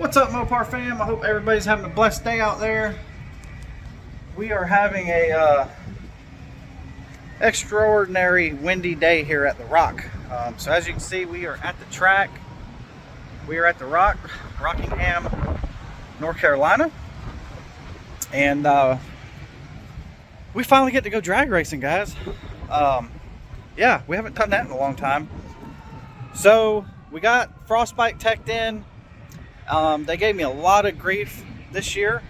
What's up, MOPAR fam? I hope everybody's having a blessed day out there. We are having a extraordinary windy day here at the Rock. So as you can see, we are at the track. We are at the Rock, Rockingham, North Carolina. And we finally get to go drag racing, guys. Yeah, we haven't done that in a long time. So we got Frostbite teched in. They gave me a lot of grief this year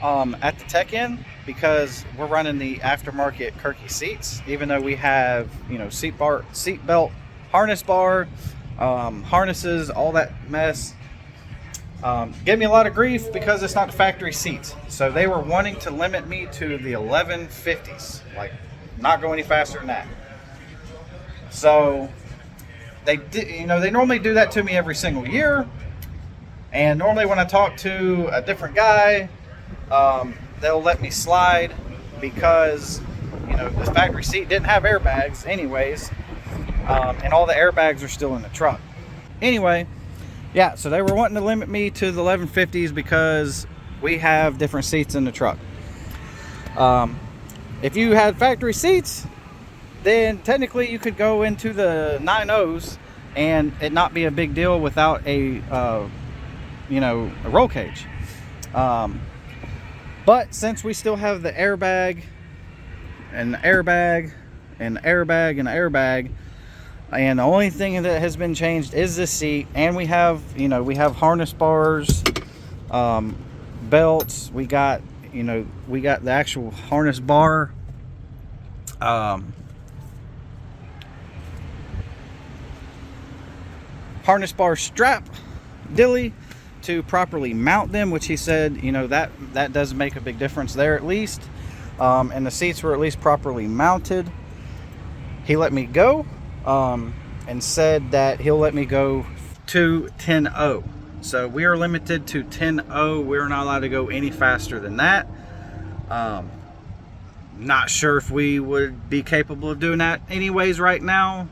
at the tech in because we're running the aftermarket Kirky seats, even though we have, you know, seat belt, harness bar, harnesses, all that mess. Gave me a lot of grief because it's not the factory seats. So they were wanting to limit me to the 1150s, like not go any faster than that. So they did, you know, they normally do that to me every single year. And normally when I talk to a different guy, they'll let me slide because, you know, the factory seat didn't have airbags anyways. And all the airbags are still in the truck. Anyway, yeah, so they were wanting to limit me to the 1150s because we have different seats in the truck. If you had factory seats, then technically you could go into the 9.0s and it not be a big deal without a you know, a roll cage. But since we still have the airbag and the airbag and the airbag and the airbag, and the only thing that has been changed is this seat, and we have, you know, we have harness bars, belts, we got, you know, we got the actual harness bar, harness bar strap dilly to properly mount them, which he said, you know, that does make a big difference there at least. And the seats were at least properly mounted. He let me go and said that he'll let me go to 10.0. So we are limited to 10.0. We're not allowed to go any faster than that. Not sure if we would be capable of doing that anyways right now,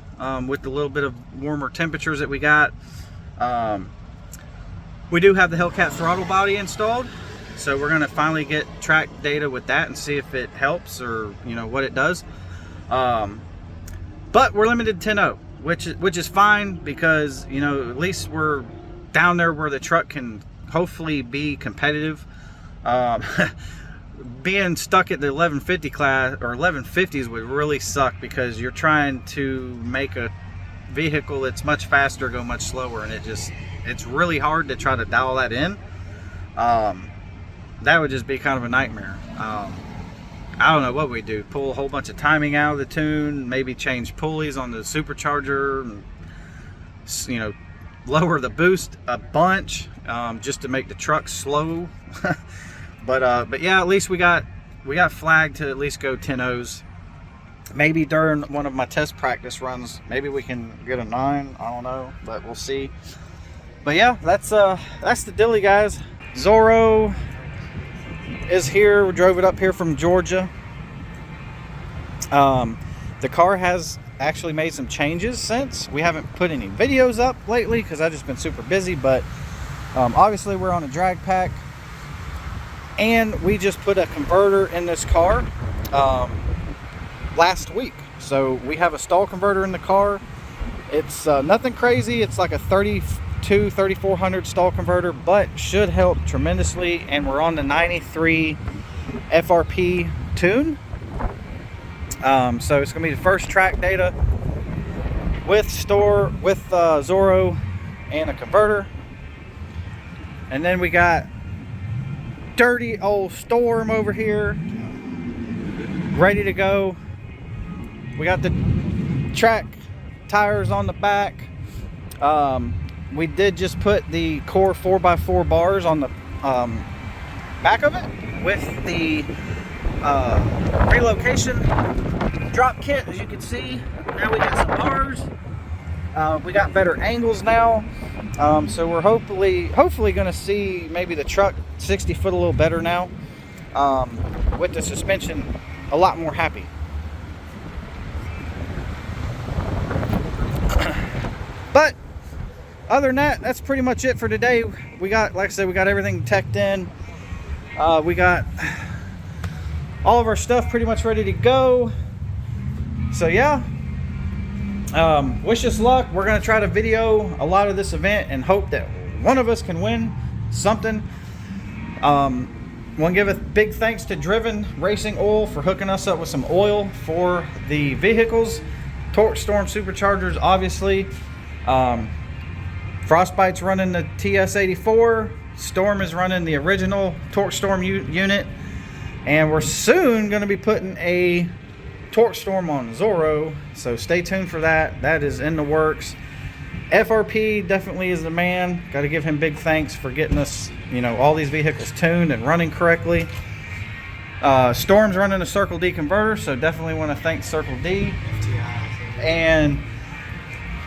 with the little bit of warmer temperatures that we got. We do have the Hellcat throttle body installed, so we're going to finally get track data with that and see if it helps or, you know, what it does. But we're limited to 10.0, which is fine because, you know, at least we're down there where the truck can hopefully be competitive. Being stuck at the 1150 class or 1150s would really suck because you're trying to make a vehicle that's much faster go much slower, and it's really hard to try to dial that in. That would just be kind of a nightmare. I don't know what we do, pull a whole bunch of timing out of the tune, maybe change pulleys on the supercharger, and, you know, lower the boost a bunch, just to make the truck slow. but yeah, at least we got flagged to at least go 10.0s. Maybe during one of my test practice runs, maybe we can get a 9. I don't know, but we'll see. But yeah, that's the dilly, guys. Zorro is here. We drove it up here from Georgia. The car has actually made some changes since. We haven't put any videos up lately because I've just been super busy, but obviously we're on a drag pack, and we just put a converter in this car last week. So we have a stall converter in the car. It's nothing crazy. It's like a 3400 stall converter, but should help tremendously. And we're on the 93 FRP tune. So it's gonna be the first track data with Zorro and a converter. And then we got dirty old Storm over here ready to go. We got the track tires on the back. We did just put the core 4x4 bars on the back of it with the relocation drop kit. As you can see, now we got some bars. We got better angles now. So we're hopefully going to see maybe the truck 60 foot a little better now, with the suspension a lot more happy. But other than that, that's pretty much it for today. We got, like I said, we got everything teched in. We got all of our stuff pretty much ready to go. So yeah, wish us luck. We're gonna try to video a lot of this event and hope that one of us can win something. Want to give a big thanks to Driven Racing Oil for hooking us up with some oil for the vehicles. Torque Storm superchargers, obviously. Frostbite's running the TS84. Storm is running the original Torque Storm unit. And we're soon going to be putting a Torque Storm on Zorro. So stay tuned for that. That is in the works. FRP definitely is the man. Got to give him big thanks for getting us, you know, all these vehicles tuned and running correctly. Storm's running a Circle D converter, so definitely want to thank Circle D. And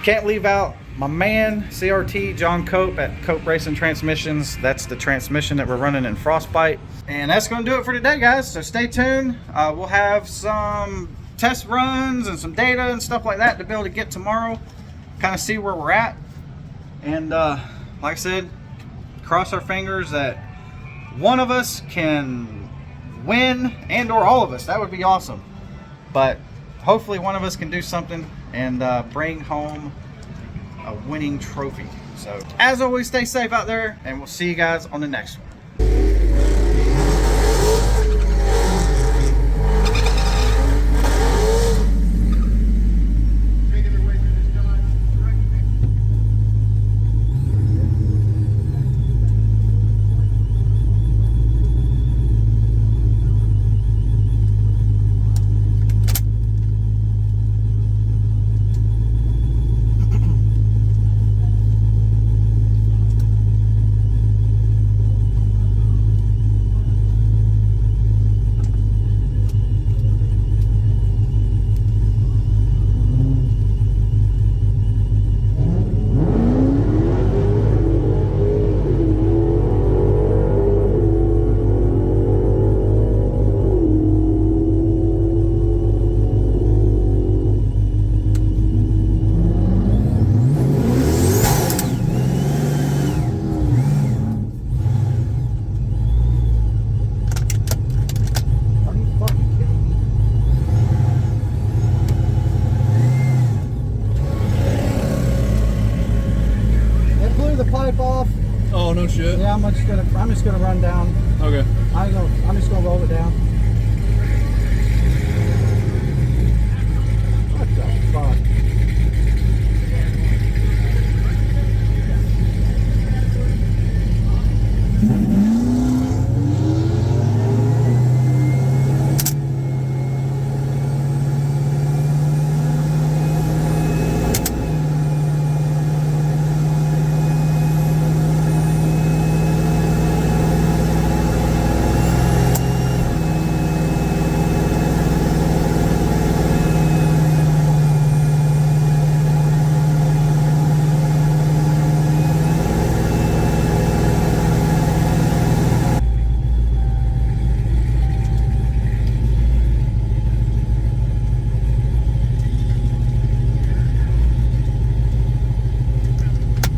can't leave out my man CRT John Cope at Cope Racing Transmissions. That's the transmission that we're running in Frostbite. And that's going to do it for today, guys. So stay tuned. We'll have some test runs and some data and stuff like that to be able to get tomorrow. Kind of see where we're at. And like I said, cross our fingers that one of us can win, and or all of us. That would be awesome. But hopefully one of us can do something and bring home a winning trophy. So as always, stay safe out there, and we'll see you guys on the next one. Off. Oh no shit. Yeah, I'm just gonna run down. Okay. I'm just gonna roll it down. What the fuck?